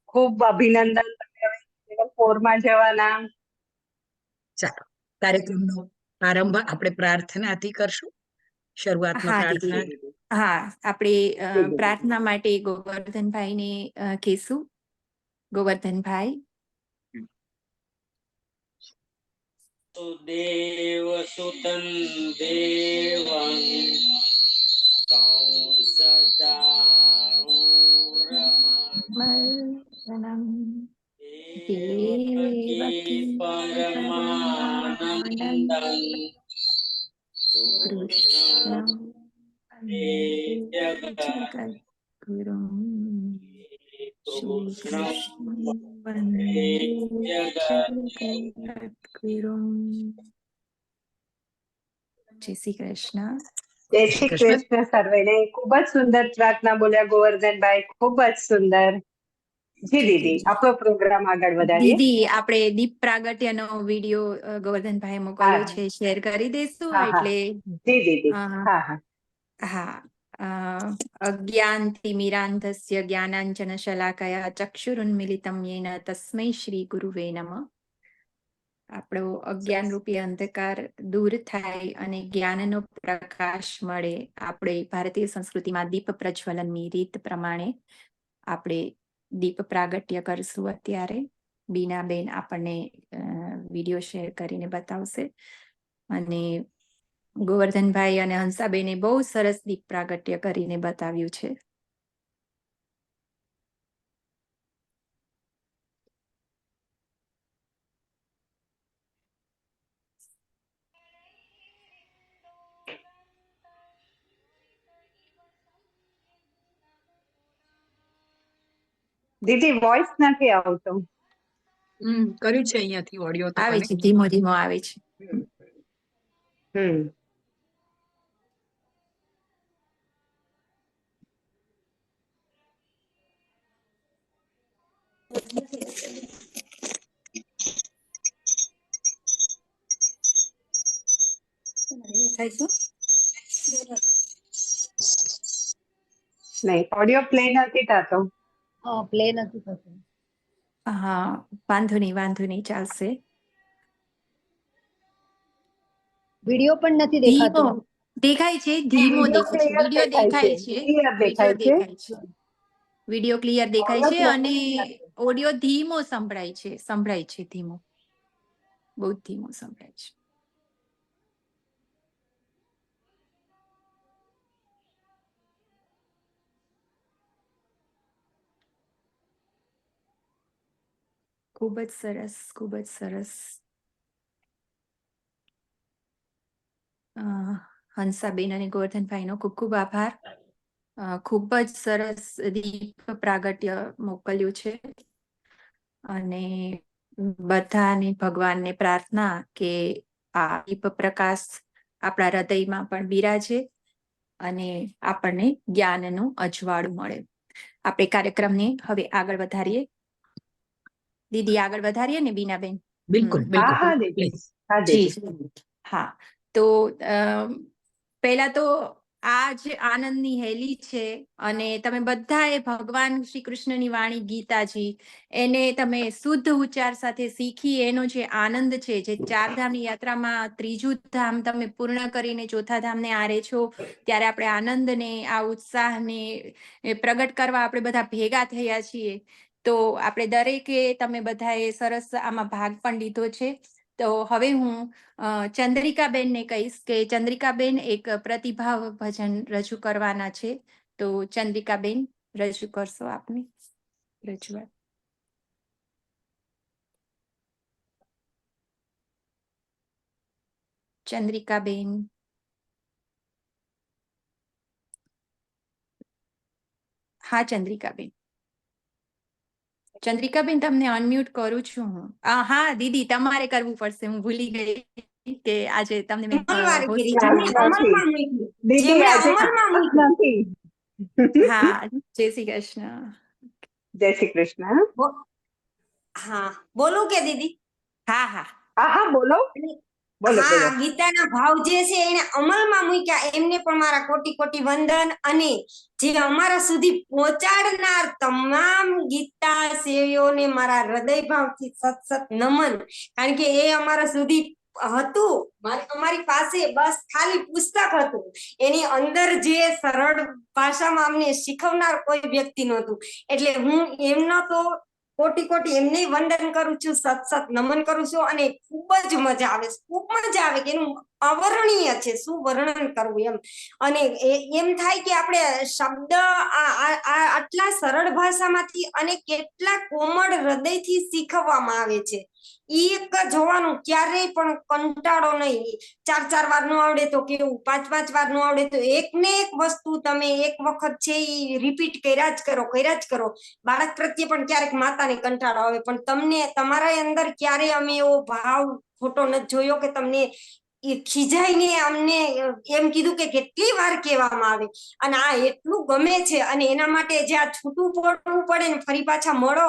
ખૂબ અભિનંદન. તમે હવે level 4 માં જવાના. ચાલો, કાર્યક્રમનો આરંભ આપણે પ્રાર્થનાથી કરશું. શરૂઆતમાં હા પ્રાર્થના. દીદી, હા આપણે પ્રાર્થના માટે ગોવર્ધનભાઈને કહેશું. ગોવર્ધનભાઈ. દેવ સુતન દેવં કંસ ચાણૂરમર્દનમ દેવકી પરમાનંદં કૃષ્ણ જગદ્ગુરુ શ્રી કૃષ્ણ વંદે જગદ્ગુરુ. જય શ્રી કૃષ્ણ. જય શ્રી કૃષ્ણ સર્વેને. ખૂબ જ સુંદર પ્રાર્થના બોલ્યા ગોવર્ધનભાઈ, ખૂબ જ સુંદર. જી દીદી, આપણો પ્રોગ્રામ આગળ વધારીએ. દીદી, આપણે દીપ પ્રાગટ્યનો વિડીયો ગોવર્ધનભાઈ મોકલ્યો છે, શેર કરી દઈશું. એટલે જી દીદી. હા હા હા. અજ્ઞાનતિમિરાન્ધસ્ય જ્ઞાનાંજન શલાકયા ચક્ષુરુન્મિલિતમ યેન તસ્મૈ શ્રી ગુરુવે નમઃ. આપણો અજ્ઞાન રૂપી અંધકાર દૂર થાય અને જ્ઞાનનો પ્રકાશ મળે. આપણે ભારતીય સંસ્કૃતિમાં દીપ પ્રજ્વલનની રીત પ્રમાણે આપણે દીપ પ્રાગટ્ય કરશું. અત્યારે બીનાબેન આપણને વિડીયો શેર કરીને બતાવશે. અને ગોવર્ધનભાઈ અને હંસાબેને બહુ સરસ દીપ પ્રાગટ્ય કરીને બતાવ્યું છે. દીદી, વોઇસ નથી આવતો. કર્યું છે અહીંયાથી ઓડિયો તો આવે છે, ધીમો ધીમો આવે છે. નહીં, ઓડિયો પ્લે નથી થતો. પ્લે નથી થતો. હા, વાંધો નહીં, ચાલશે. વિડીયો પણ નથી દેખાતો. દેખાય છે, ધીમો દેખાય છે. વિડીયો દેખાય છે, વિડીયો ક્લિયર દેખાય છે અને ઓડિયો ધીમો સંભળાય છે, ધીમો, બહુ ધીમો સંભળાય છે. ખૂબ જ સરસ, ખૂબ જ સરસ. હંસાબેન અને ગોવર્ધનભાઈનો ખૂબ ખૂબ આભાર. ખૂબ જ સરસ દીપ પ્રાગટ્ય મોકલ્યું છે. અને બધાને ભગવાનને પ્રાર્થના કે આ દીપ પ્રકાશ આપણા હૃદયમાં પણ બિરાજે અને આપણને જ્ઞાનનું અજવાળું મળે. આપણે કાર્યક્રમને હવે આગળ વધારીએ. દીદી, આગળ વધારીએ ને બીનાબેન? બિલકુલ. જી હા. તો પહેલા તો આ જે આનંદની હેલી છે અને તમે બધાએ ભગવાન શ્રી કૃષ્ણની વાણી ગીતાજી એને તમે શુદ્ધ ઉચ્ચાર સાથે શીખી એનો જે આનંદ છે, જે 4 ધામની યાત્રામાં 3જું ધામ તમે પૂર્ણ કરીને 4થા ધામને આરે છો, ત્યારે આપણે આનંદને આ ઉત્સાહને પ્રગટ કરવા આપણે બધા ભેગા થયા છીએ. તો આપણે દરેકે તમે બધાએ સરસ આમાં ભાગ પણ લીધો છે. તો હવે હું ચંદ્રિકાબેનને કહીશ કે ચંદ્રિકાબેન એક પ્રતિભાવ ભજન રજૂ કરવાના છે. તો ચંદ્રિકાબેન, રજૂ કરશો આપની રજૂઆત? ચંદ્રિકાબેન. હા ચંદ્રિકાબેન. ચંદ્રિકાબેન, તમને અનમ્યુટ કરું છું હું. હા દીદી, તમારે કરવું પડશે, હું ભૂલી ગઈ કે આજે તમને મેં હા. જય શ્રી કૃષ્ણ. જય શ્રી કૃષ્ણ. હા, બોલું કે દીદી? હા હા હા હા, બોલો. બોલો બોલો. હા, ગીતાના ભાવ જે છે એને અમલમાં મૂક્યા એમને પણ મારા કોટી કોટી વંદન, અને જે અમારા સુધી પહોંચાડનાર તમામ ગીતા સેવીઓને મારા હૃદય ભાવથી સત નમન. કારણ કે એ અમારા સુધી હતું, અમારી પાસે બસ ખાલી પુસ્તક હતું, એની અંદર જે સરળ ભાષામાં અમને શીખવનાર કોઈ વ્યક્તિ નહોતું. એટલે હું એમનો તો કોટી કોટી એમને વંદન કરું છું, સત નમન કરું છું, અને ખૂબ જ મજા આવે છે, ખૂબ મજા આવે કે એનું અવર્ણનીય છે, શું વર્ણન કરવું એમ. અને એમ થાય કે આપણે શબ્દ આટલા સરળ ભાષામાંથી અને કેટલા કોમળ હૃદયથી શીખવવામાં આવે છે. એક જોવાનું ક્યારેય પણ કંટાળો નહીં. 4 વાર નો આવડે તો કેવું, 5 વાર નો આવડે તો એક ને એક વસ્તુ તમે એક વખત છે એ રિપીટ કર્યા જ કરો. બાળક પ્રત્યે પણ ક્યારેક માતાને કંટાળો આવે, પણ તમને તમારા અંદર ક્યારેય અમે એવો ભાવ ખોટો નથી જોયો કે તમને એ ખીજાઈને અમને એમ કીધું કે કેટલી વાર કહેવામાં આવે. અને આ એટલું ગમે છે, અને એના માટે જે આ છૂટું પડવું પડે ને ફરી પાછા મળો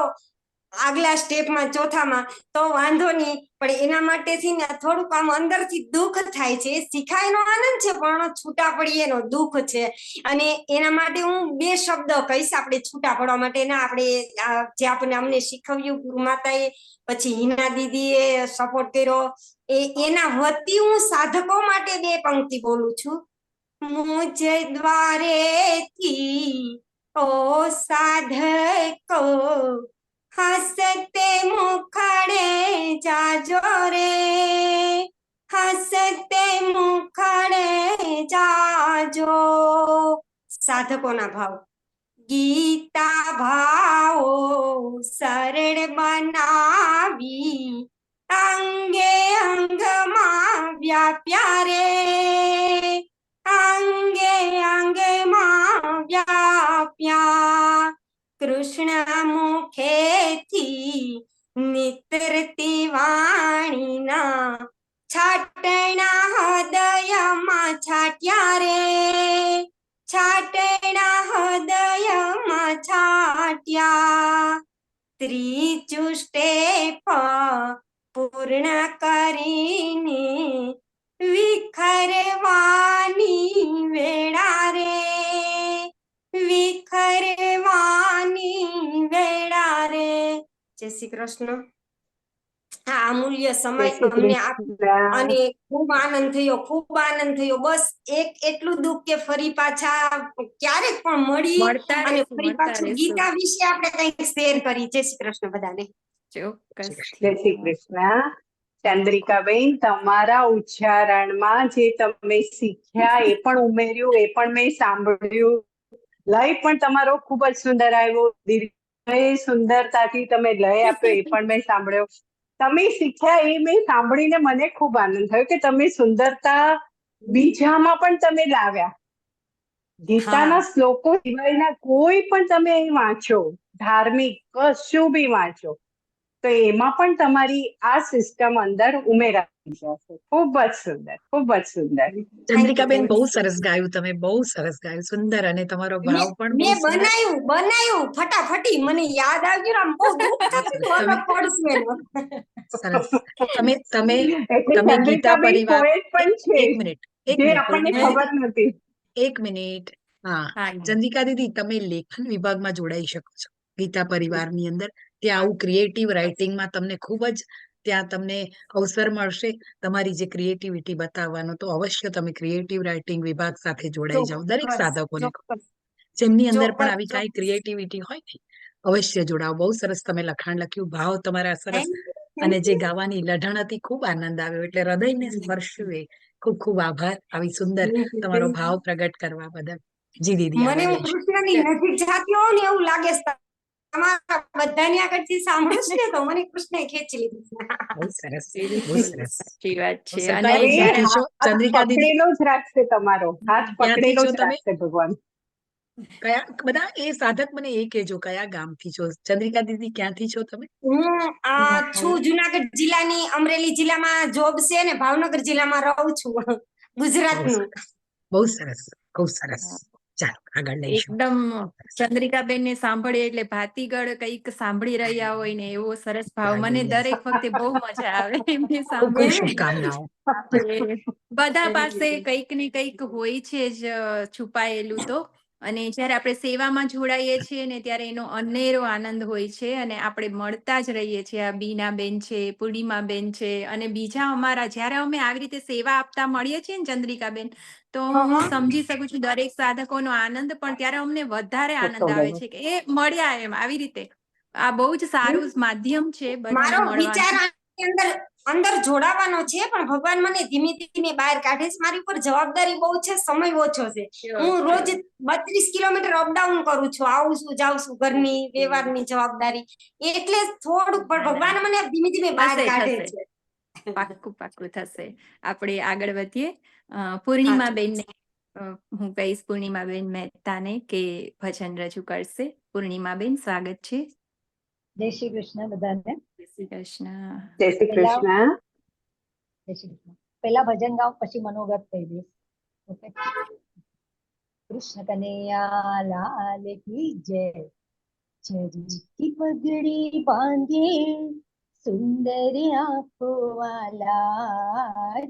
આગલા સ્ટેપમાં, ચોથામાં, તો વાંધો નહીં, પણ એના માટેથી ને થોડુંક આમ અંદરથી દુઃખ થાય છે. શીખાયનો આનંદ છે, પણ છૂટા પડીએ એનો દુઃખ છે. અને એના માટે હું 2 શબ્દ કહીશ આપણે છૂટા પડવા માટેના. આપણે જે અમને શીખવ્યું ગુરુ માતાએ, પછી હિના દીદીએ સપોર્ટ કર્યો, એના વતી હું સાધકો માટે 2 પંક્તિ બોલું છું. મુજે દ્વારેથી ઓ સાધકો, હસતે મુખડે જાજો રે, હસતે મુખડે જાજો. સાધકોના ભાવ. ગીતા ભાવો સરળ બનાવી, અંગે અંગમાં વ્યાપ્યા રે, અંગે અંગમાં વ્યાપ્યા. કૃષ્ણ મુખેથી નિતરતી વાણીના છાટણા હૃદયમાં છાટ્યા રે, છાટણા હૃદયમાં છાટ્યા. 3 સ્ટેપ પૂર્ણ કરીને વિખરવાની વેળા રે, વિખરવાની વેળા રે. જય શ્રી કૃષ્ણ. આ અમૂલ્ય સમય અમને અને ખૂબ આનંદ થયો. બસ એટલું દુઃખ કે ફરી પાછા ક્યારેક પણ મળી અને ફરી પાછું ગીતા વિશે આપણે કંઈક શેર કરી. જય શ્રી કૃષ્ણ બધાને. ચોક્કસ. જય શ્રી કૃષ્ણ. ચંદ્રિકાબેન, તમારા ઉચ્ચારણમાં જે તમે શીખ્યા એ પણ ઉમેર્યું, એ પણ મેં સાંભળ્યું. લય પણ તમારો ખૂબ જ સુંદર આવ્યો, સુંદરતાથી તમે લય આપ્યો એ પણ મેં સાંભળ્યો. તમે શીખ્યા એ મેં સાંભળીને મને ખૂબ આનંદ થયો કે તમે સુંદરતા બીજામાં પણ તમે લાવ્યા. ગીતાના શ્લોકો સિવાયના કોઈ પણ તમે વાંચો, ધાર્મિક કશું બી વાંચો, તો એમાં પણ તમારી આ સિસ્ટમ અંદર ઉમેરાઈ જશે. ખૂબ જ સુંદર, ખૂબ જ સુંદર. ચંદ્રિકાબેન, બહુ સરસ ગાયું તમે, બહુ સરસ ગાયું, સુંદર. અને તમારો ભાવ પણ બહુ મેં સુંદર. બનાવ્યું ફટાફટી, મને યાદ આવ્યું, આમ બહુ દુઃખ થતું અલગ પડશે. સરસ. તમે એટલે ગીતા ચંદ્રિકાબેન પરિવાર, પોએટ પણ છે, એક મિનિટ જે આપણને ખબર નથી. એક મિનિટ. હા, ચંદ્રિકા દીદી, તમે લેખન વિભાગમાં જોડાઈ શકો છો ગીતા પરિવારની અંદર. ત્યાં આવું ક્રિએટિવ રાઇટિંગમાં તમને ખૂબ જ ત્યાં તમને અવસર મળશે તમારી જે ક્રિએટિવિટી બતાવવાનો. તો અવશ્ય તમે ક્રિએટિવ રાઇટિંગ વિભાગ સાથે જોડાઈ જાઓ. દરેક સાધકોને જેમની અંદર પણ આવી કાંઈ ક્રિએટિવિટી હોય ને, અવશ્ય જોડાઓ. બહુ સરસ તમે લખાણ લખ્યું, ભાવ તમારા સરસ, અને જે ગાવાની લઢણ હતી, ખૂબ આનંદ આવ્યો. એટલે હૃદયને સ્પર્શ્યું. એ ખૂબ ખૂબ આભાર આવી સુંદર તમારો ભાવ પ્રગટ કરવા બદલ. જી દીદી, મને હું કૃષ્ણની નજીક જાતી હોઉં ને એવું લાગે છે. તમારા બધાની આગળથી સાંભળું છું ને તો મને કૃષ્ણએ ખેંચી લીધી. બહુ સરસ, બહુ સરસ. સાચી વાત છે. અને હવે ક્યાંથી છો હાથ ચંદ્રિકા દીદી? પકડેલો જ રાખશે, તમારો હાથ ક્યાંથી પકડેલો છો જ તમે? રાખશે ભગવાન. કયા બધા એ સાધક મને એ કહેજો, કયા ગામથી છો? ચંદ્રિકા દીદી, ક્યાંથી છો તમે? હું છું જુનાગઢ જિલ્લાની, અમરેલી જિલ્લામાં જોબ છે ને ભાવનગર જિલ્લામાં રહું છું, ગુજરાતનું. બહુ સરસ, બહુ સરસ. ચાલો આગળ લઈશું. એકદમ ચંદ્રિકાબેન ને સાંભળીએ એટલે ભાતીગળ કંઈક સાંભળી રહ્યા હોય ને એવો સરસ ભાવ. મને દરેક વખતે બહુ મજા આવે એમને ખૂબ ખૂબ સાંભળીને. શુભકામનાઓ. આપણે બધા પાસે કંઈક ને કંઈક હોય છે જ છુપાયેલું તો. અને જ્યારે આપણે સેવામાં જોડાઈએ છીએ ને ત્યારે એનો અનેરો આનંદ હોય છે અને આપણે મળતા જ રહીએ છીએ. આ બીનાબેન છે, પૂર્ણિમાબેન છે અને બીજા અમારા જ્યારે અમે આવી રીતે સેવા આપતા મળીએ છીએ ને ચંદ્રિકાબેન, તો હું સમજી શકું છું દરેક સાધકોનો આનંદ, પણ ત્યારે અમને વધારે આનંદ આવે છે કે એ મળ્યા એમ આવી રીતે. આ બહુ જ સારું માધ્યમ છે બધાને મારો વિચાર મળવાનું. આની અંદર જોડાવાનો છે, પણ ભગવાન મને ધીમે ધીમે બહાર કાઢે છે. મારી ઉપર જવાબદારી બહુ છે, સમય ઓછો છે. હું રોજ 32 કિલોમીટર અપડાઉન કરું છું, આવું છું જાઉં છું, ઘરની વ્યવહારની જવાબદારી, એટલે થોડુંક પણ ભગવાન મને ધીમે ધીમે બહાર થશે, કાઢે થશે. છે. પાક્કું થશે. આપણે આગળ વધીએ. પૂર્ણિમાબેનને હું કહીશ, પૂર્ણિમાબેન મહેતાને, કે ભજન રજૂ કરશે. પૂર્ણિમાબેન, સ્વાગત છે. જય શ્રી કૃષ્ણ બધાને. જય શ્રી કૃષ્ણ. જય શ્રી કૃષ્ણ. જય શ્રી કૃષ્ણ. પહેલા ભજન ગાઉં, પછી મનોવ્રત કહી દઈશ. ઓકે. કૃષ્ણ કનૈયા લાલ કી જય. જરી की पगड़ी बांधे सुंदर आंखों वाला,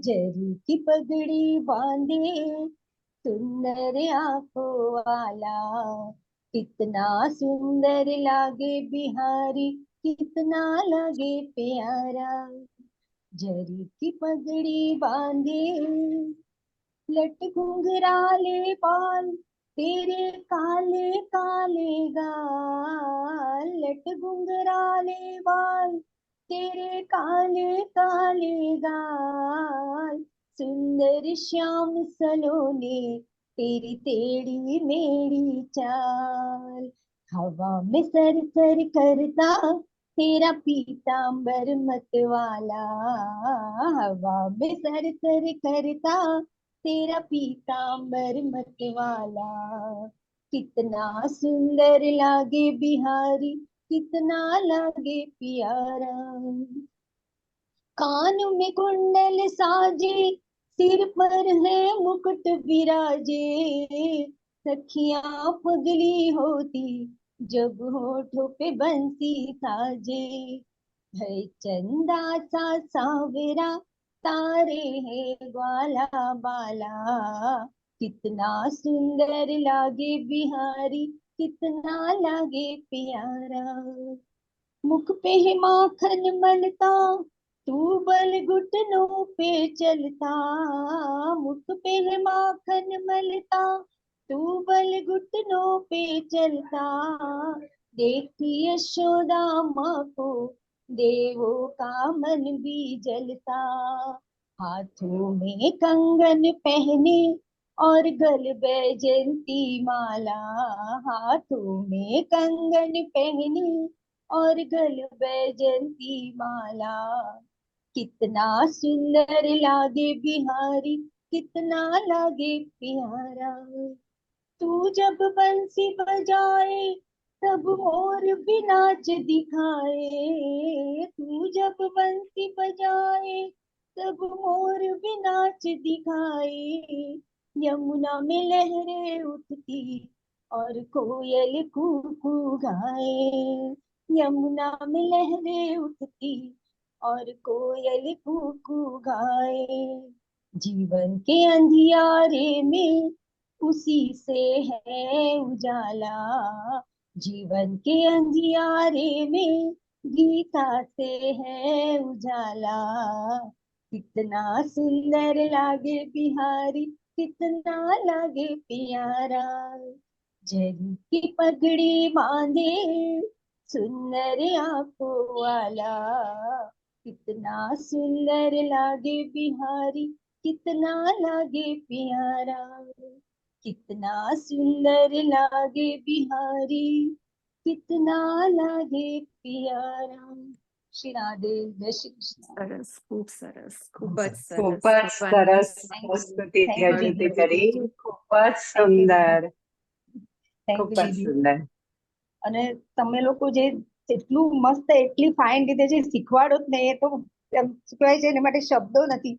जरी की पगड़ी बांधे सुंदर आंखों वाला, कितना सुंदर लागे बिहारी, कितना लागे प्यारा, जरी की पगड़ी बांधे लट घुंघराले बाल तेरे काले काले गाल, लट घुंघराले बाल तेरे काले काले गाल, सुंदर श्याम सलोने तेरी टेढ़ी मेढ़ी चाल, हवा में सर सर करता तेरा पीतांबर मतवाला, हवा में सर सर करता तेरा पीतांबर मतवाला, कितना सुंदर लागे बिहारी, कितना लागे प्यारा, कान में कुंडल साजे सिर पर है मुकुट विराजे, सखियां पगली होती जब होठों पे बंसी साजे, है चंदा सा सावरा तारे है ग्वाला बाला, कितना सुंदर लागे बिहारी, कितना लागे प्यारा, मुख पे है माखन मलता तू बल घुटनों पे चलता, मुख पे है माखन मलता तू बल घुटनों पे चलता, देखती यशोदा माँ को देवों का मन भी जलता, हाथों में कंगन पहने और गल बैजंती माला, हाथों में कंगन पहने और गल बैजंती माला, कितना सुंदर लागे बिहारी, कितना लागे प्यारा, तू जब बंसी बजाए तब मोर भी नाच दिखाए, तू जब बंसी बजाए तब मोर भी नाच दिखाए, यमुना में लहरें उठती और कोयल कूकू गाए, यमुना में लहरें उठती और कोयल कूकू गाए, जीवन के अंधियारे में उसी से है उजाला, जीवन के अंधियारे में गीता से है उजाला, कितना सुंदर लागे बिहारी, कितना लागे प्यारा, जरी की पगड़ी बांधे सुंदर आंखों वाला, कितना सुंदर लागे बिहारी, कितना लागे प्यारा, कितना सुंदर लागे बिहारी, कितना लागे प्यारा. શ્રી રાધે. જય શ્રી કૃષ્ણ. સરસ, ખૂબ સરસ, ખૂબ જ સરસ. ખૂબ જ સરસ પ્રસ્તુતિ રજૂ કરી. ખૂબ જ સુંદર, ખૂબ જ સુંદર. અને તમે લોકો જે એટલું મસ્ત એટલી ફાઇન રીતે જે શીખવાડો ને, એ તો એમ શું કહેવાય છે, એના માટે શબ્દો નથી.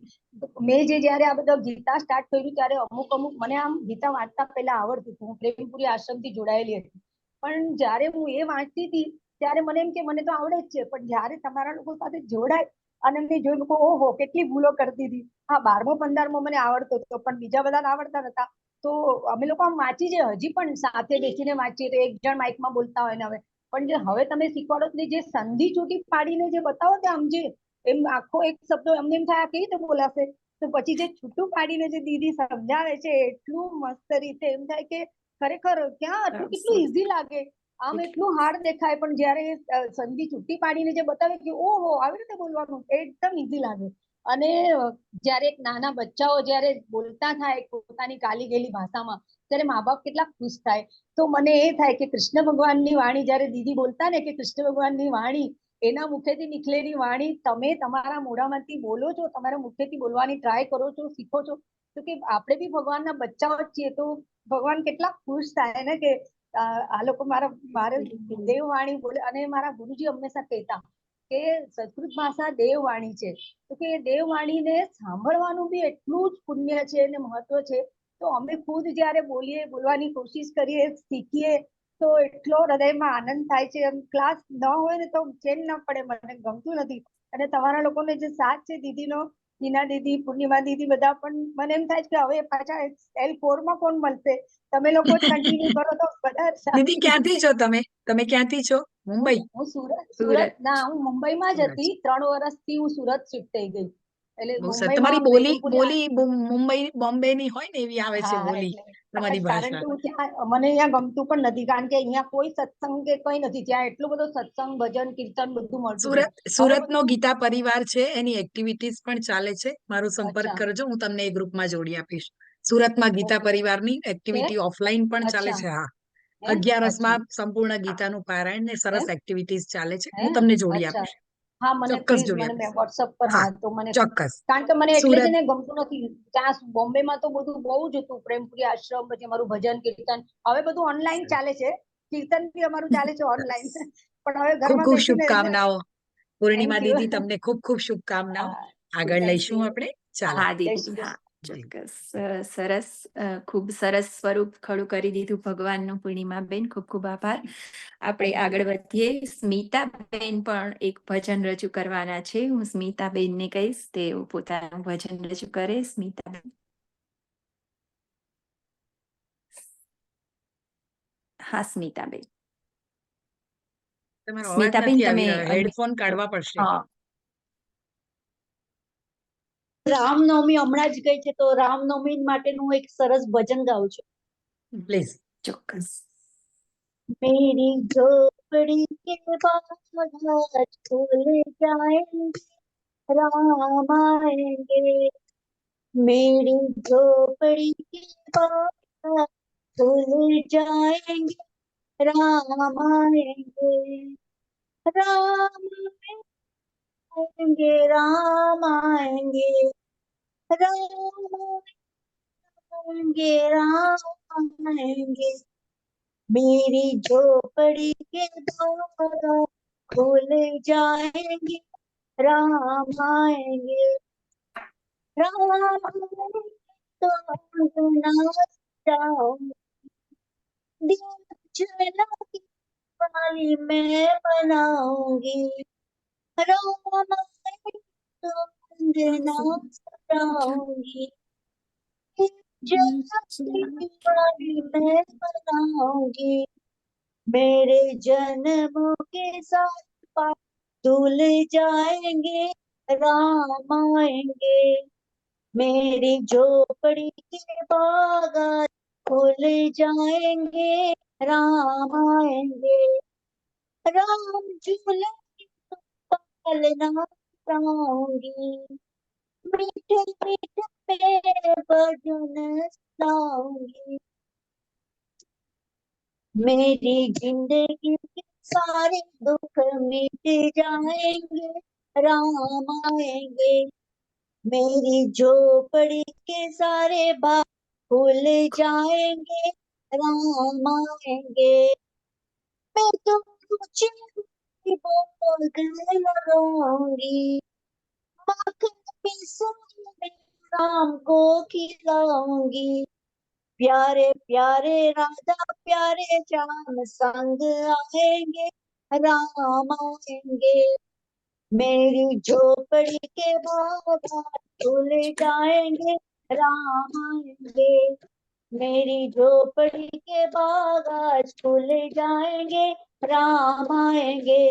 મેં જયારે આ બધા ગીતા સ્ટાર્ટ કર્યું ત્યારે અમુક મને આમ ગીતા વાંચતા પહેલા આવડતું હતું. હું પ્રેમપુરી આશ્રમથી જોડાયેલી હતી, પણ જયારે હું એ વાંચતી હતી ત્યારે મને એમ કે મને તો આવડે જ છે, પણ જયારે તમારા લોકો સાથે જોડાય અને મેં જોયું કે ઓહો કેટલી ભૂલો કરતી હતી. હા, 12મો 15મો મને આવડતો હતો, પણ બીજા બધા આવડતા નતા. તો અમે લોકો આમ વાંચી છે, હજી પણ સાથે બેસીને વાંચીએ તો એક જણ માઇકમાં બોલતા હોય ને પણ જે હવે તમે શીખવાડો ને જે સંધિ છૂટી પાડીને જે બતાવો તે આમ જે એમ આખો એક શબ્દ એમને એમ થાય કેવી રીતે બોલાશે, તો પછી જે છૂટું પાડીને જે દીદી સમજાવે છે એટલું મસ્ત રીતે એમ થાય કે ખરેખર ક્યાં આટલું કેટલું ઈઝી લાગે, આમ એટલું હાર્ડ દેખાય, પણ જયારે સંધિ છૂટી પાડીને જે બતાવે કે ઓહો આવી રીતે બોલવાનું એકદમ ઈઝી લાગે. અને જયારે એક નાના બચ્ચાઓ જયારે બોલતા થાય પોતાની કાલી ગયેલી ભાષામાં ત્યારે મા બાપ કેટલા ખુશ થાય. તો મને એ થાય કે કૃષ્ણ ભગવાનની વાણી જયારે દીદી બોલતા ને કે કૃષ્ણ ભગવાનની વાણી એના મુખેથી નીકળેલી વાણી તમે તમારા મોઢામાંથી બોલો છો, તમારા મુખેથી બોલવાની ટ્રાય કરો છો, શીખો છો, તો કે આપણે બી ભગવાનના બચ્ચાઓ જ છીએ. તો ભગવાન કેટલા ખુશ થાય ને કે આ લોકો મારે દેવવાણી બોલે. અને મારા ગુરુજી હંમેશા કહેતા કે સંસ્કૃત ભાષા દેવવાણી છે, તો કે દેવવાણીને સાંભળવાનું બી એટલું જ પુણ્ય છે અને મહત્વ છે. તો અમે ખુદ જયારે બોલવાની કોશિશ કરીએ, શીખીએ, તો એટલો હૃદયમાં આનંદ થાય છે. એમ ક્લાસ ન હોય ને તો ચેન ના પડે, મને ગમતું નથી. અને તમારા લોકોને જે સાથ છે દીદીનો, હિના દીદી, પૂર્ણિમા દીદી, બધા પણ મને એમ થાય કે હવે પાછા L4 માં કોણ મળશે, તમે લોકો જ કન્ટિન્યુ કરો તો બધા. દીદી ક્યાંથી છો તમે? તમે ક્યાંથી છો? મુંબઈ? હું સુરત સુરત. ના, હું મુંબઈમાં જ સુરત. હતી. 3 વર્ષથી હું સુરત શિફ્ટ થઈ ગઈ. એટલે બહુ સરસ. તમારી મુંબઈમાં બોલી મુંબઈ બોમ્બે ની હોય ને એવી આવે છે હા, બોલી, એટલે તમારી કારણ ભાષા. કે હું ત્યાં મને અહીંયા ગમતું પણ નથી, કારણ કે અહીંયા કોઈ સત્સંગ કે કઈ નથી. ત્યાં એટલો બધો સત્સંગ, ભજન, કીર્તન બધું મળતું હતું. હવે સુરતનો બધું ગીતા પરિવાર છે, એની એક્ટિવિટીઝ પણ ચાલે છે. મારો સંપર્ક અચ્છા કરજો, હું તમને એ ગ્રુપમાં જોડી આપીશ. સુરતમાં ગીતા ઓકે પરિવારની છે. એક્ટિવિટી ઓફલાઈન પણ ચાલે અચ્છા છે. હા, હે 11 અચ્છા સંપૂર્ણ ગીતાનું પારાયણ ને હે સરસ એક્ટિવિટીઝ ચાલે છે. હે હું તમને જોડી અચ્છા. આપીશ, હા, મને ચોક્કસ પ્લીઝ જોડી મને આપીશ. વોટ્સઅપ પર, હા, હા, તો મને, ચોક્કસ. કારણ કે મને એટલે જ સુરત ને ગમતું નથી. ત્યાં બોમ્બેમાં તો બધું બહુ જ હતું, પ્રેમપુરી આશ્રમ, પછી અમારું ભજન કીર્તન. હવે બધું ઓનલાઈન ચાલે છે, કીર્તન બી અમારું ચાલે છે ઓનલાઈન. પણ હવે ખૂબ ઘરમાં ખૂબ બેસીને એટલે શુભકામનાઓ. પૂર્ણિમા થેન્ક યુ. દીદી, તમને ખૂબ ખૂબ શુભકામનાઓ. હા, આગળ થેન્ક લઈશું યુ. આપણે. ચાલો. હા જય દીદી, શ્રી હા, કૃષ્ણ. ચોક્કસ. સરસ. ખૂબ સરસ સ્વરૂપ ખડું કરી દીધું ભગવાનનું. પૂર્ણિમાબેન, ખૂબ ખૂબ આભાર. આપણે Thank you. આગળ વધીએ. સ્મિતાબેન પણ એક ભજન રજૂ કરવાના છે. હું સ્મિતાબેનને કહીશ તેઓ પોતાનું ભજન રજૂ કરે. સ્મિતાબેન, હા સ્મિતાબેન. તમારો અવાજ સ્મિતાબેન નથી તમે આવી રહ્યો, હેડફોન કાઢવા પડશે. હા, રામનવમી હમણાં જ ગઈ છે, તો રામનવમી માટેનું એક સરસ ભજન ગાઉં છું. પ્લીઝ. ચોક્કસ. मेरी झोपड़ी के बाहर खुल जाएंगे, राम आएंगे। मेरी झोपड़ी के बाहर खुल जाएंगे, राम आएंगे। राम आएंगे, राम आएंगे, राम आएंगे, राम आएंगे। मेरी झोपड़ी के द्वार खुल जाएंगे, राम आएंगे। राम आएंगे तो अंगना सजाऊं, दिया जलाने वाली मैं बनाऊंगी। राम आएंगे तो अंगना सजाऊंगी, जलाने वाली मैं बनाऊंगी। मेरे जन्मों के साथ पाप धुल जाएंगे, राम आएंगे। मेरी झोपड़ी के बागान खुल जाएंगे, राम आएंगे। राम झूला पालना गाऊंगी, मीठे मीठे पे भजन सुनाऊंगी। मेरी जिंदगी के सारे दुख मिट जाएंगे, राम आएंगे। मेरी झोपड़ी के सारे भाग खुल जाएंगे, राम आएंगे। मैं तो ऊंची बोल लगाऊंगी, माखन में सोने शाम को खिलाऊंगी। प्यारे प्यारे राधा प्यारे श्याम संग आएंगे, राम आएंगे। मेरी झोपड़ी के बागान खुल जाएंगे, राम आएंगे। मेरी झोपड़ी के बागान खुल जाएंगे, राम आएंगे।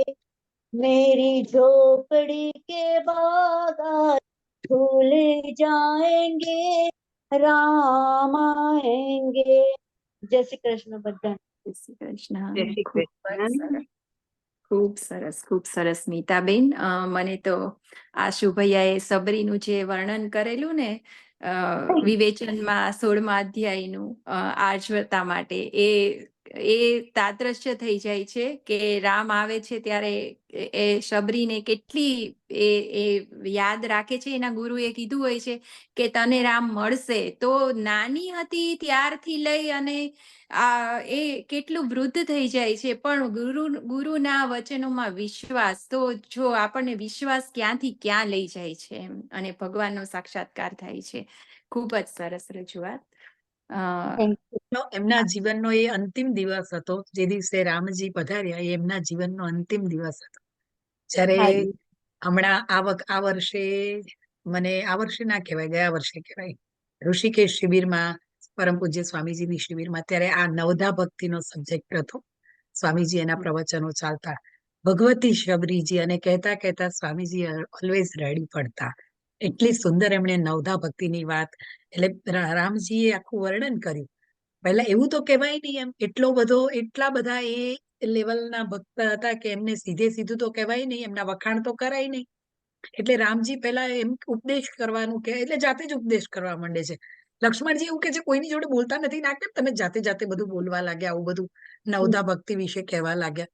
मेरी झोपड़ी के बागान खुल जाएंगे, राम आएंगे। जय श्री कृष्ण બધા. જય શ્રી કૃષ્ણ. જય શ્રી ખૂબ જ કૃષ્ણ. સરસ. ખૂબ સરસ સ્મિતાબેન. મને તો આ શુભૈયાએ સબરીનું જે વર્ણન કરેલું ને વિવેચનમાં 16મા અધ્યાયનું આર્જવતા માટે એ તાદ્રશ્ય થઈ જાય છે કે રામ આવે છે ત્યારે એ શબરીને કેટલી એ યાદ રાખે છે. એના ગુરુએ કીધું હોય છે કે તને રામ મળશે. તો નાની હતી ત્યારથી લઈ અને એ કેટલું વૃદ્ધ થઈ જાય છે, પણ ગુરુના વચનોમાં વિશ્વાસ, તો જો આપણને વિશ્વાસ ક્યાંથી ક્યાં લઈ જાય છે એમ, અને ભગવાનનો સાક્ષાત્કાર થાય છે. ખૂબ જ સરસ રજૂઆત. એમના જીવનનો એ અંતિમ દિવસ હતો, જે દિવસે રામજી પધાર્યા એ એમના જીવનનો અંતિમ દિવસ હતો. જ્યારે હમણાં આ વર્ષે આ વર્ષે ના કહેવાય, ગયા વર્ષે કહેવાય, ઋષિકેશ શિબિરમાં, પરમ પૂજ્ય સ્વામીજીની શિબિરમાં, ત્યારે આ નવધા ભક્તિનો સબ્જેક્ટ હતો. સ્વામીજી એના પ્રવચનો ચાલતા, ભગવતી શબરીજી, અને કહેતા કહેતા સ્વામીજી ઓલવેઝ રેડી પડતા. એટલી સુંદર એમણે નવધા ભક્તિની વાત, એટલે રામજીએ આખું વર્ણન કર્યું. પહેલા એવું તો કહેવાય નહીં, એમ એટલા બધા એ લેવલના ભક્ત હતા કે એમને સીધું તો કહેવાય નહીં, એમના વખાણ તો કરાય નહીં. એટલે રામજી પહેલા એમ ઉપદેશ કરવાનું કે, એટલે જાતે જ ઉપદેશ કરવા માંડે છે. લક્ષ્મણજી એવું કે છે, કોઈની જોડે બોલતા નથી, ના કેમ તમે જાતે બધું બોલવા લાગ્યા, આવું બધું નવધા ભક્તિ વિશે કહેવા લાગ્યા.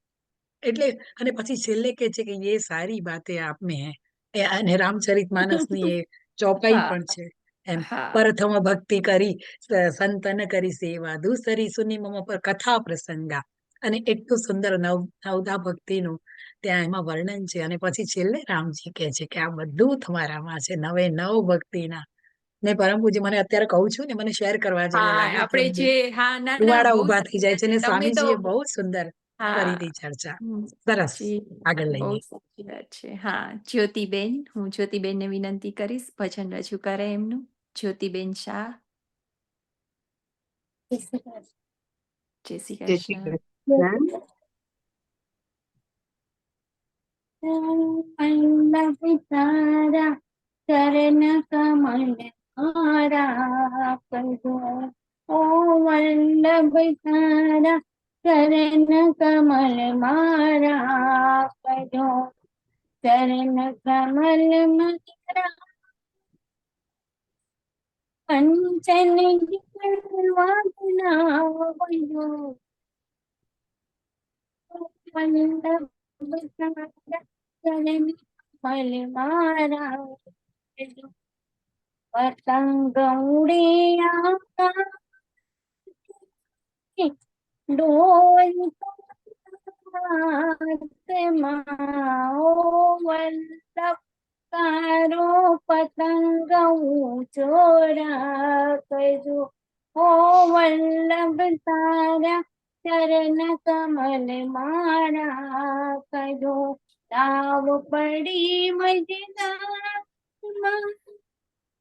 એટલે અને પછી છેલ્લે કે છે કે એ સારી બાતે આપને હે, અને રામચરિત માનસની એ ચોપાઈ પણ છે એમ. પ્રથમ ભક્તિ કરી સંતન કરી સેવા, દૂસરી સુની મમ પર કથા પ્રસંગા. અને એટલું સુંદર નવધા ભક્તિનું ત્યાં એમાં વર્ણન છે. અને પછી છેલ્લે રામજી કહે છે કે આ બધું તમારામાં છે, 9 ભક્તિના. ને પરમ પૂજ્ય મને અત્યારે કહું છું ને, મને શેર કરવા જેવું લાગે, આપણે જે રૂવાડા ઉભા થઈ જાય છે. ને તમે તો સ્વામીજીએ બહુ સુંદર કરી હતી ચર્ચા. સરસ, આગળ બહુ લઈએ. સાચી વાત છે. હા, જ્યોતિબેન, હું જ્યોતિબેનને વિનંતી કરીશ ભજન રજૂ કરે એમનું. જ્યોતિબેન શાહ. જય શ્રી જય શ્રી કૃષ્ણ. કૃષ્ણ. તારા ચરણ કમલ મારા કજો, ઓ વલ્લભ તારા ચરણ કમલ મારા કજો, ચરણ કમલ મારા કંચન વાદના વજો, વલ્લભ તારા ચરણ કમલ મારા કજો, પતંગ ઉડે આકાશ ડોલ હાથમાં, ઓ વલ્લભ તારો પતંગ ઊંચો રાખજો, ઓ વલ્લભ તારા ચરણ કમલ મારા કજો, તાવ પડી મજદારમાં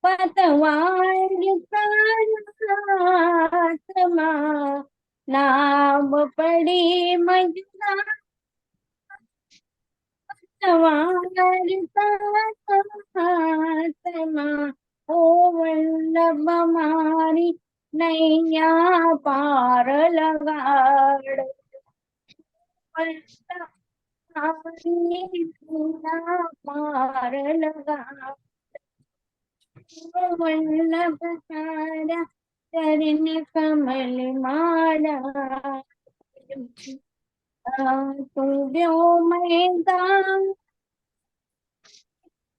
પતવાર તારા હાથમાં, નામ પડી મજદાર પતવાર તારા હાથમાં, ઓ વલ્લભ મારી નૈયા પાર લગાડ, વલ્લભ મારી નૈયા પાર લગાડ, વલ્લભ તારા ચરણ કમલ મારા, તું વ્યોમય ગામ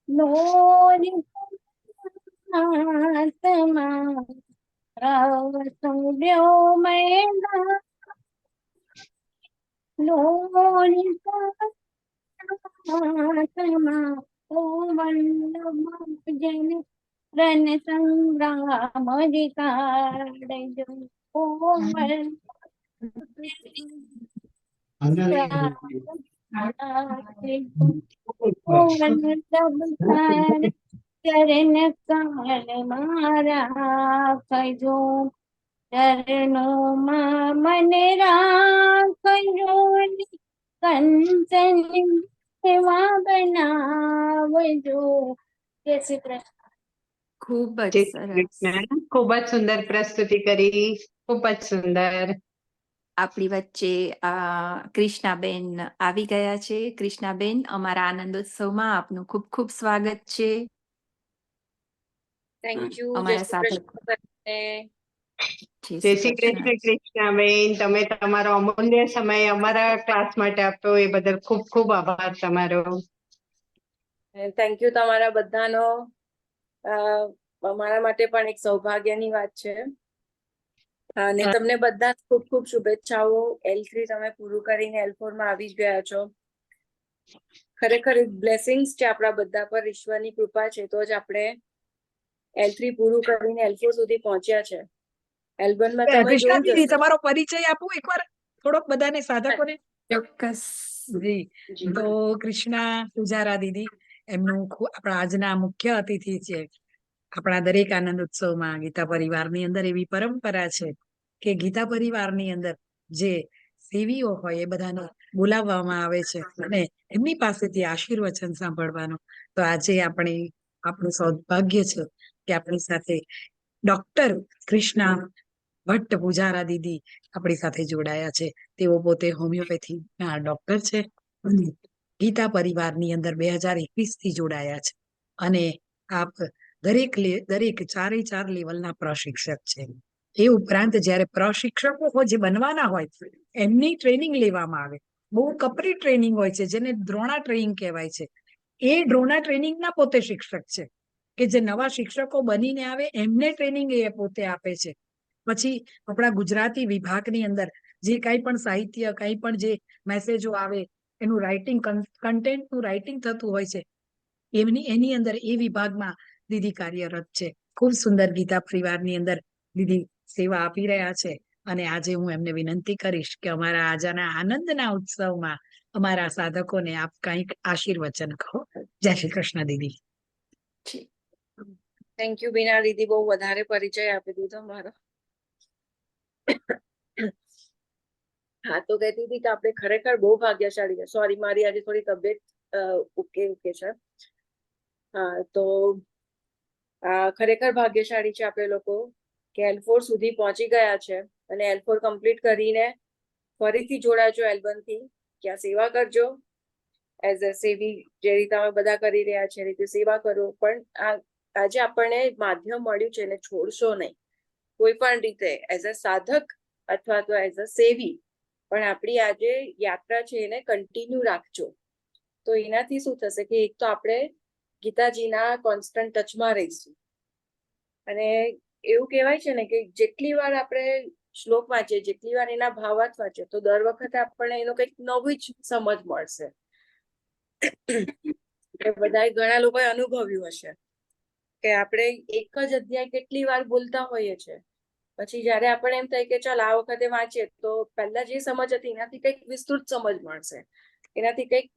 લોરી હાથમાં, તું વ્યોમય ગામ લોરી હાથમાં, ઓ વલ્લભ જન રણ સંગ્રામ જીતાડજો કોમલ ચરણ કમલ મારા કજો ચરણોમાં મને રાખજો કંચન સેવા બનાવજો. જય શ્રી કૃષ્ણ. ખૂબ જ જય શ્રી સરસ. કૃષ્ણ. ખૂબ જ સુંદર પ્રસ્તુતિ કરી, ખૂબ જ સુંદર. આપણી વચ્ચે કૃષ્ણાબેન આવી ગયા છે. કૃષ્ણાબેન, અમારા આનંદોત્સવમાં આપનું ખૂબ ખૂબ સ્વાગત છે. Thank you. અમારા સાધક. જય શ્રી કૃષ્ણ કૃષ્ણાબેન, તમે તમારો અમૂલ્ય સમય અમારા ક્લાસ માટે આપ્યો એ બદલ ખૂબ ખૂબ આભાર તમારો. થેન્ક યુ તમારા બધાનો. અમારા માટે પણ એક સૌભાગ્યની વાત છે અને તમને બધા ખૂબ ખૂબ શુભેચ્છાઓ. L3 તમે પૂરું કરીને L4 માં આવી જ ગયા છો. ખરેખર બ્લેસિંગ્સ છે આપણા બધા પર, ઈશ્વરની કૃપા છે તો જ આપણે L3 પૂરું કરીને L4 સુધી પહોંચ્યા છે. L1 માં તમે કૃષ્ણા જોયું દીદી, જશે. તમારો પરિચય આપો એકવાર થોડોક બધાને સાધકોને. ચોક્કસ. જી, તો કૃષ્ણા પૂજારા દીદી એમનું આપણા આજના મુખ્ય અતિથિ છે. આપણા દરેક આનંદ ઉત્સવમાં ગીતા પરિવારની અંદર એવી પરંપરા છે કે ગીતા પરિવારની અંદર જે સેવીઓ હોય એ બધાને બોલાવવામાં આવે છે અને એમની પાસેથી આશીર્વચન સાંભળવાનું. તો આજે આપણું સૌભાગ્ય છે કે આપણી સાથે ડોક્ટર કૃષ્ણા ભટ્ટ પૂજારા દીદી આપણી સાથે જોડાયા છે. તેઓ પોતે હોમિયોપેથી ના ડોક્ટર છે અને ગીતા પરિવારની અંદર 2021 થી જોડાયા છે અને આપ દરેક ચારે લેવલના પ્રશિક્ષક છે. એ ઉપરાંત જયારે પ્રશિક્ષકો જે બનવાના હોય એમની ટ્રેનિંગ લેવામાં આવે. બહુ કપરી ટ્રેનિંગ હોય છે જેને દ્રોણા ટ્રેનિંગ કહેવાય છે. એ દ્રોણા ટ્રેનિંગના પોતે શિક્ષક છે કે જે નવા શિક્ષકો બનીને આવે એમને ટ્રેનિંગ એ પોતે આપે છે. પછી આપણા ગુજરાતી વિભાગની અંદર જે કાંઈ પણ સાહિત્ય, કાંઈ પણ જે મેસેજો આવે એનું રાઇટિંગ, કન્ટેન્ટનું રાઇટિંગ થતું હોય છે એની અંદર એ વિભાગમાં દીદી કાર્યરત છે. ખૂબ સુંદર ગીતા પરિવારની અંદર દીદી સેવા આપી રહ્યા છે અને આજે હું એમને વિનંતી કરીશ કે અમારા આજના આનંદના ઉત્સવમાં અમારા સાધકોને આપ કંઈક આશીર્વચન કહો. જય શ્રી કૃષ્ણ દીદી. થેન્ક યુ બીના દીદી, બહુ વધારે પરિચય આપી દીધો મારો. હા, તો કહેતી હતી કે આપણે ખરેખર બહુ ભાગ્યશાળી છે. સોરી, મારી આજે થોડી તબિયત ઉકે છે. હા, તો ખરેખર ભાગ્યશાળી છે આપણે લોકો કે L4 સુધી પહોંચી ગયા છે અને L4 કમ્પ્લીટ કરીને ફરીથી જોડાજો L1 થી. ત્યાં સેવા કરજો એઝ અ સેવી, જે રીતે અમે બધા કરી રહ્યા છે એ રીતે સેવા કરો. પણ આજે આપણને માધ્યમ મળ્યું છે એને છોડશો નહીં કોઈ પણ રીતે, એઝ અ સાધક અથવા તો એઝ અ સેવી. પણ આપણી આજે યાત્રા છે એને કન્ટિન્યુ રાખજો. તો એનાથી શું થશે કે એક તો આપણે ગીતાજીના કોન્સ્ટન્ટ ટચમાં રહીશું. અને એવું કહેવાય છે ને કે જેટલી વાર આપણે શ્લોક વાંચીએ, જેટલી વાર એના ભાવાર્થ વાંચીએ, તો દર વખતે આપણને એનો કંઈક નવી જ સમજ મળશે. બધા ઘણા લોકોએ અનુભવ્યું હશે કે આપણે એક જ અધ્યાય કેટલી વાર બોલતા હોઈએ છીએ, પછી જયારે આપણે એમ થાય કે ચાલ આ વખતે વાંચીએ તો પહેલા જે સમજ હતી એનાથી કંઈક વિસ્તૃત સમજ મળશે, એનાથી કંઈક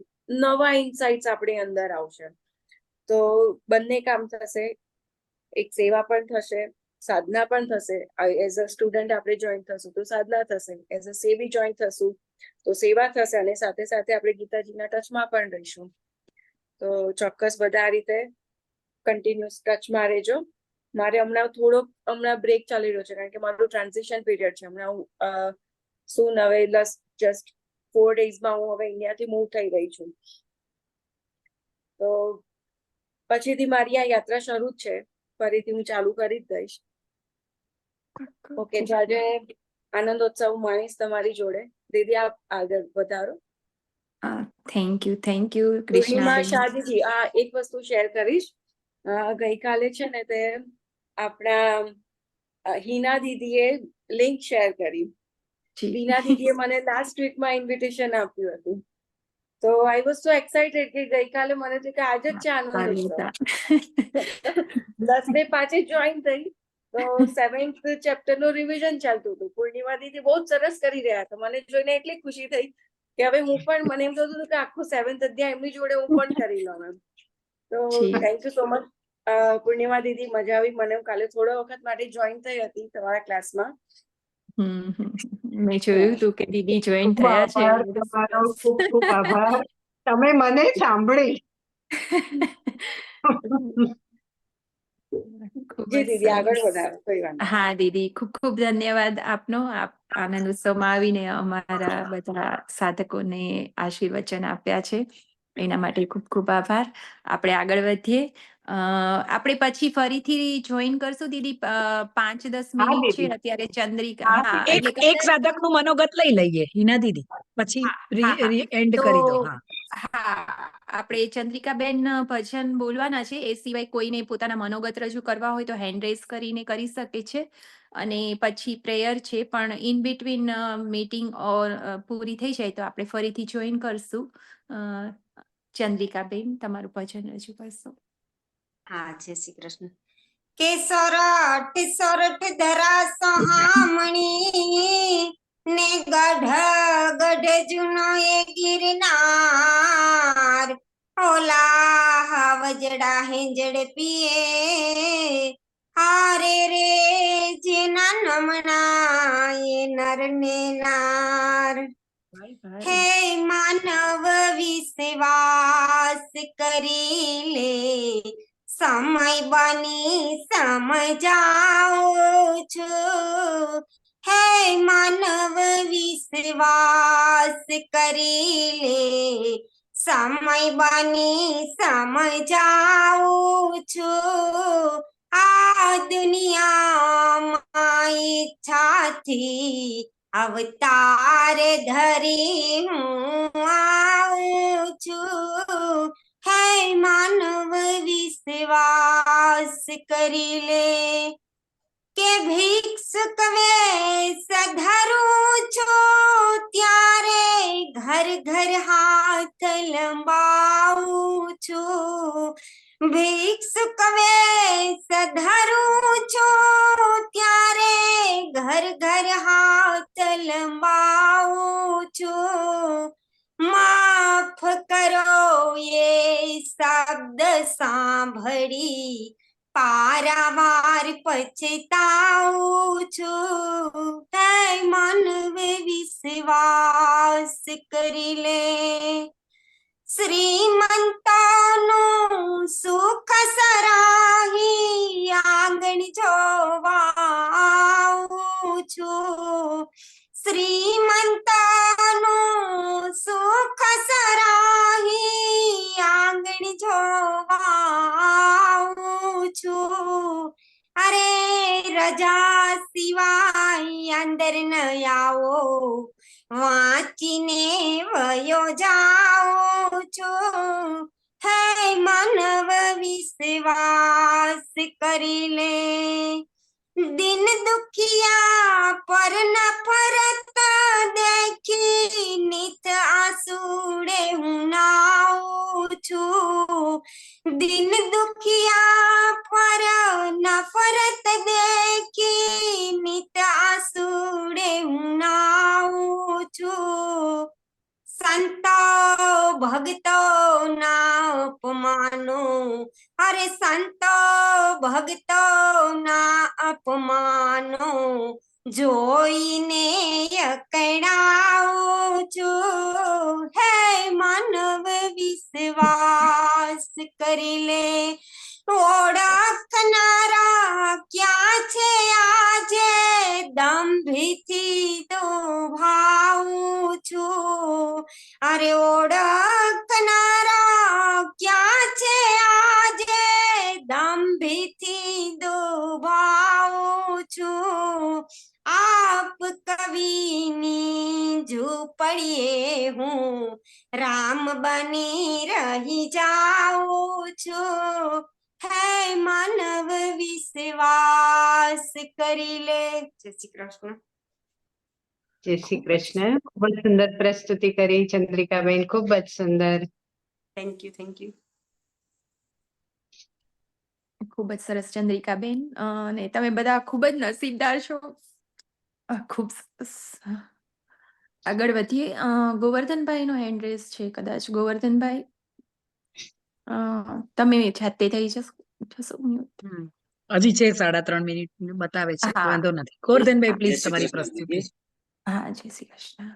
નવા ઇન્સાઇટ્સ આપણી અંદર આવશે. તો બંને કામ થશે, એક સેવા પણ થશે, સાધના પણ થશે. એઝ અ સ્ટુડન્ટ આપણે જોઈન થશું તો સાધના થશે, એઝ અ સેવી જોઈન થશું તો સેવા થશે, અને સાથે સાથે આપણે ગીતાજીના ટચમાં પણ રહીશું. તો ચોક્કસ બધા આ રીતે કન્ટિન્યુઅસ ટચમાં રહેજો. મારે હમણાં બ્રેક ચાલી રહ્યો છે કારણ કે મારું ટ્રાન્ઝિશન પીરિયડ છે. હમણાં હું હવે જસ્ટ 4 daysમાં હું હવે ઇન્ડિયાથી મૂવ થઈ રહી છું. તો પછીથી મારી આ યાત્રા શરૂ જ છે, ફરીથી હું ચાલુ કરી જ દઈશ. ઓકે, તો આજે આનંદોત્સવ માણીશ તમારી જોડે. દીદી આપ આગળ વધારો. થેન્ક યુ પૂર્ણિમા કૃષ્ણા. શાહ દીદી, એક વસ્તુ શેર કરીશ. ગઈકાલે છે ને તે આપણા હિના દીદીએ લિંક શેર કરી. હિના દીદીએ મને લાસ્ટ વીકમાં ઇન્વિટેશન આપ્યું હતું તો આઈ વોઝ સો એક્સાઇટેડ કે ગઈકાલે મને થયું કે આજે જ છે આનંદ ઉત્સવ. 10:05 જોઈન થઈ તો 7th ચેપ્ટર નું રિવિઝન ચાલતું હતું. પૂર્ણિમા દીદી બહુ જ સરસ કરી રહ્યા હતા. મને જોઈને એટલી ખુશી થઈ કે હવે હું પણ, મને એમ થતું હતું કે આખું 7th અધ્યાય એમની જોડે હું પણ કરી લઉં એમ. તો થેન્ક યુ સો મચ પૂર્ણિમા દીદી, મજા આવી મને. કાલે થોડો વખત માટે જોઈન થઈ હતી તમારા ક્લાસમાં. મેં જોયું હતું કે દીદી જોઈન ખૂબ થયા છે. આભાર તમારો, ખૂબ ખૂબ આભાર. તમે મને સાંભળી. ખૂબ જી જ દીદી આગળ સરસ. વધારો, કોઈ વાંધો નહીં. હા દીદી, ખૂબ ખૂબ ધન્યવાદ આપનો. આપ આનંદ ઉત્સવમાં આવીને અમારા બધા સાધકોને આશીર્વચન આપ્યા છે, એના માટે ખૂબ ખૂબ આભાર. આપણે આગળ વધીએ. આપણે પછી ફરીથી જોઈન કરશું દીદી. 5-10 હા મિનિટ છે દીદી, અત્યારે. ચંદ્રિકા, હા હા, એક એટલે એક સાધકનું મનોગત લઈ લઈએ હિના દીદી, પછી એન્ડ તો કરી દો. હા, આપણે ચંદ્રિકાબેન ભજન બોલવાના છે. એ સિવાય કોઈને પોતાના મનોગત રજૂ કરવા હોય તો હેન્ડ રેઝ કરીને કરી શકે છે. અને પછી પ્રેયર છે, પણ ઇન બિટવીન મીટિંગ પૂરી થઈ જાય તો આપણે ફરીથી જોઈન કરશું. ચંદ્રિકાબેન, તમારું ભજન રજૂ કરશો. હા, જય શ્રી કૃષ્ણ. કે સોરઠ સોરઠ ધરા સોહામણી ને ગઢ ગઢ જુનો એ ગિરનાર, ઓલા વજડા હેંજડ પીએ હારે રે જેના નમણા એ નર ને નાર. હે માનવ વિશ્વાસ કરી લે, સમય બની સમજાવું છું. હે માનવ વિશ્વાસ કરી લે, સમય બની સમજાવું છું. આ દુનિયામાં ઈચ્છાથી અવતાર ધરી હું આવું છું. હે માનવ વિશ્વાસ કરી લે, કે ભિક્ષુક વેશ ધરું છું ત્યારે ઘર ઘર હાથ લંબાવું છું. ભિક્ષુક વેશ ધરું છું ત્યારે ઘર ઘર હાથ લંબાવું છું. માફ કરો એ શબ્દ સાંભળી પારાવાર પછતાવું છું. હે માનવ વિશ્વાસ કરી લે, શ્રીમંતોનું સુખ સરાહી આંગણ જોવા આવું છું. શ્રીમંતોનું સુખ સરાહી આંગણ જોવા આવું છું. અરે રજા સિવાય અંદર ન આવો, વાંચીને વયો જાઉં છું. હે માનવ વિશ્વાસ કરી લે, દિન દુખિયા પર નફરત દેખી નિત આસુડે હું નાઉં છું. દિન દુખિયા પર નફરત દેખી નિત આસુડે હું નાઉં છું. સંતો ભક્તો ના અપમાનો, અરે સંતો ભક્તો ના અપમાનો જોઈને અકળાવું છું. હે માનવ વિશ્વાસ કરી લે, ઓળખનારા ક્યાં છે આજે દંભીથી તો ભાવું છું. અરે ઓળખનારા ક્યાં છે આજે દંભીથી દુભાવું છું. આપ કવિની ઝૂંપડીએ હું રામ બની રહી જાઉં છું. હે માનવ વિશ્વાસ કરી લે. જય શ્રી કૃષ્ણ. જય શ્રી કૃષ્ણ. ખૂબ જ સુંદર પ્રસ્તુતિ કરી ચંદ્રિકાબેન, ખૂબ જ સુંદર. Thank you, thank you. ખૂબ જ સરસ ચંદ્રિકાબેન. અને તમે બધા ખૂબ જ નસીબદાર છો. ખૂબ સરસ. આગળ વધીએ. ગોવર્ધનભાઈ નો હેન્ડ રેઝ છે, કદાચ ગોવર્ધનભાઈ તમે જાતે થઈ જશો. હજી છે 3.5 મિનિટ બતાવે છે, હા. વાંધો નથી. ગોવર્ધનભાઈ પ્લીઝ જય શ્રી તમારી કૃષ્ણ પ્રસ્તુતિ. દીદી. હા, જય શ્રી કૃષ્ણ.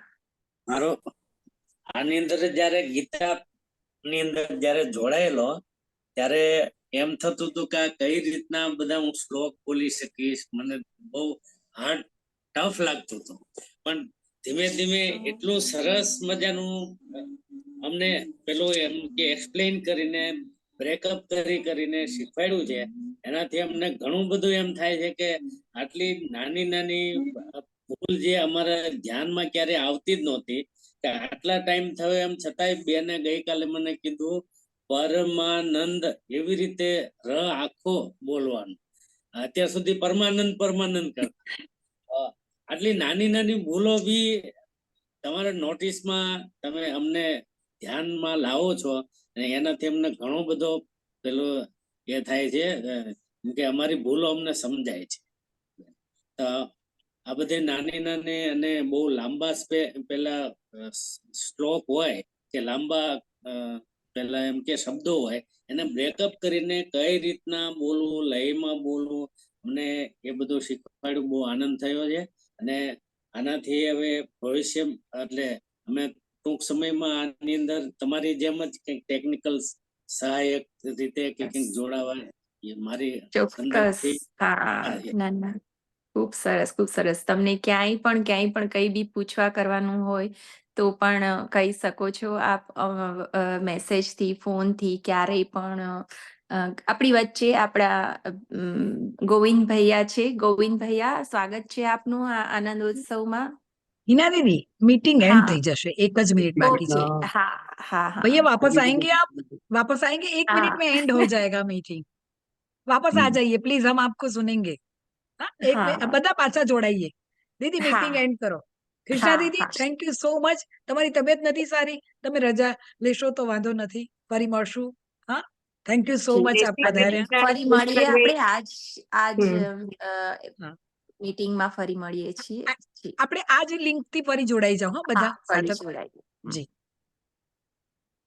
મારો આની અંદર જયારે ગીતા ની અંદર જયારે જોડાયેલો ત્યારે એમ થતું હતું કે આ કઈ રીતના બધા હું શ્લોક બોલી શકીશ. મને બહુ હાર્ડ ટફ લાગતું હતું, પણ ધીમે ધીમે એટલું સરસ મજાનું અમને પેલું એમ કે એક્સપ્લેન કરીને બ્રેકઅપ કરીને શીખવાડ્યું છે. એનાથી અમને ઘણું બધું એમ થાય છે કે આટલી નાની નાની ભૂલ જે અમારા ધ્યાનમાં ક્યારે આવતી જ નહોતી, કે આટલા ટાઈમ થયો એમ છતાંય બેને ગઈકાલે મને કીધું પરમાનંદ, એવી રીતે આખો બોલવાનું. અત્યાર સુધી પરમાનંદ કરતા. આટલી નાની નાની ભૂલો બી તમારા નોટિસમાં તમે અમને ધ્યાનમાં લાવો છો, અને એનાથી અમને ઘણો બધો પેલો એ થાય છે કે અમારી ભૂલો અમને સમજાય છે. આ બધી નાની નાની અને બહુ લાંબા પેલા શ્લોક હોય કે લાંબા પેલા એમ કે શબ્દો હોય, એને બ્રેકઅપ કરીને કઈ રીતના બોલવું, લયમાં બોલવું, અમને એ બધું શીખવાડ્યું. બહુ આનંદ થયો છે. અને આનાથી હવે ભવિષ્ય એટલે અમે ટૂંક સમયમાં આની અંદર તમારી જેમ જ કંઈક ટેકનિકલ સહાયક રીતે કે કંઈક જોડાવા મારી ચોક્કસ. હા, ના ના, ખૂબ સરસ, ખૂબ સરસ. તમને ક્યાંય પણ કઈ બી પૂછવા કરવાનું હોય તો પણ કહી શકો છો આપ. મેસેજથી, ફોનથી, ક્યારેય પણ. આપણી વચ્ચે આપણા ગોવિંદ ભૈયા છે. ગોવિંદ ભૈયા, સ્વાગત છે આપનું આ આનંદ ઉત્સવમાં. હિના દીદી, मीटिंग एंड થઈ જશે, 1 જ મિનિટ બાકી છે. હા હા હા. भैया वापस आएंगे आप? वापस आएंगे? 1 मिनट में एंड हो जाएगा मीटिंग. वापस आ जाइए प्लीज, हम आपको सुनेंगे. हाँ, 1 मिनट બધા પાછા જોડાઈએ. દીદી મીટિંગ એન્ડ કરો. કૃષ્ણા દીદી, થેન્ક યુ સો મચ. તમારી તબિયત નથી સારી, તમે રજા લેશો તો વાંધો નથી, ફરી મળશું. હા, થેન્ક યુ સો મચ આપ પધાર્યા. ફરી મળીએ આપણે આજ મીટિંગમાં ફરી મળીએ છીએ. આપણે આ જ લિંક થી ફરી જોડાઈ જાઓ. હા, બધા ફરી સાધકો. જોડાઈએ. જી.